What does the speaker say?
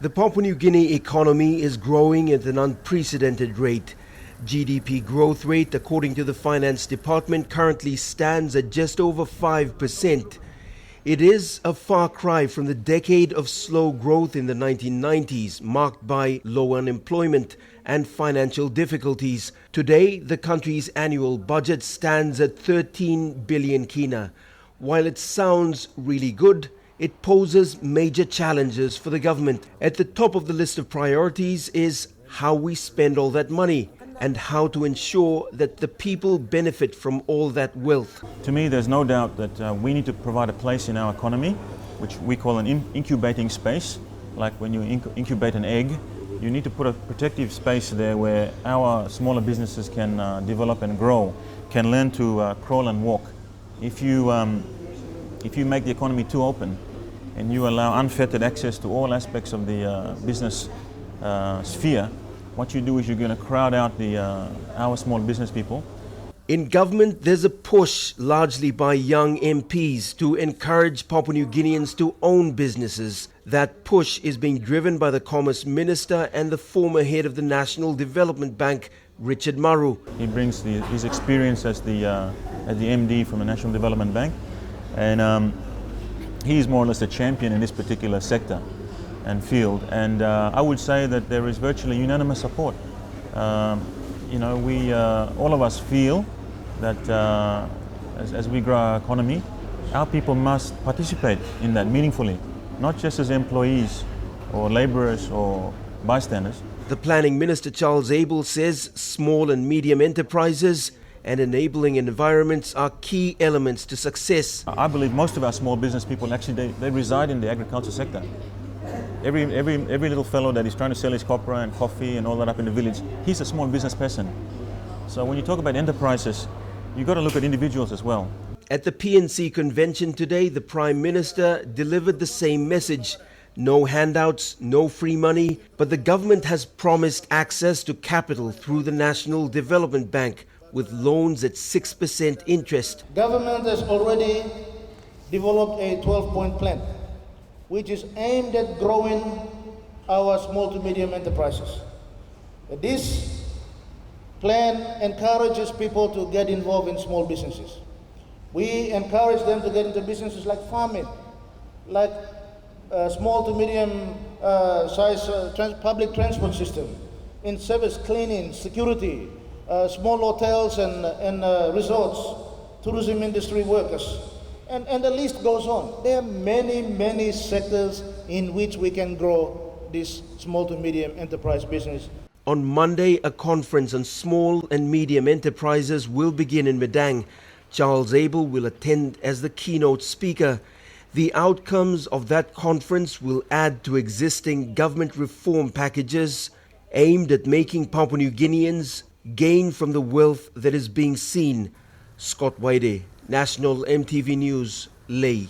The Papua New Guinea economy is growing at an unprecedented rate. GDP growth rate, according to the Finance Department, currently stands at just over 5%. It is a far cry from the decade of slow growth in the 1990s, marked by low unemployment and financial difficulties. Today, the country's annual budget stands at 13 billion kina. While it sounds really good, it poses major challenges for the government. At the top of the list of priorities is how we spend all that money and how to ensure that the people benefit from all that wealth. To me, there's no doubt that we need to provide a place in our economy, which we call an incubating space. Like when you incubate an egg, you need to put a protective space there where our smaller businesses can develop and grow, can learn to crawl and walk. If you make the economy too open and you allow unfettered access to all aspects of the business sphere, what you do is you're going to crowd out our small business people. In government, there's a push, largely by young MPs, to encourage Papua New Guineans to own businesses. That push is being driven by the Commerce Minister and the former head of the National Development Bank, Richard Maru. He brings his experience as the MD from the National Development Bank, and he's more or less a champion in this particular sector and field, and I would say that there is virtually unanimous support. We all of us feel that as we grow our economy, our people must participate in that meaningfully, not just as employees or labourers or bystanders. The Planning Minister Charles Abel says small and medium enterprises and enabling environments are key elements to success. I believe most of our small business people actually they reside in the agriculture sector. Every little fellow that is trying to sell his copra and coffee and all that up in the village, he's a small business person. So when you talk about enterprises, you've got to look at individuals as well. At the PNC convention today, the Prime Minister delivered the same message. No handouts, no free money, but the government has promised access to capital through the National Development Bank with loans at 6% interest. Government has already developed a 12-point plan, which is aimed at growing our small to medium enterprises. This plan encourages people to get involved in small businesses. We encourage them to get into businesses like farming, like small to medium size public transport system, in service cleaning, security, small hotels and resorts, tourism industry workers. And the list goes on. There are many sectors in which we can grow this small to medium enterprise business. On Monday, a conference on small and medium enterprises will begin in Medang. Charles Abel will attend as the keynote speaker. The outcomes of that conference will add to existing government reform packages aimed at making Papua New Guineans gain from the wealth that is being seen. Scott Waide, National EMTV News, Lae.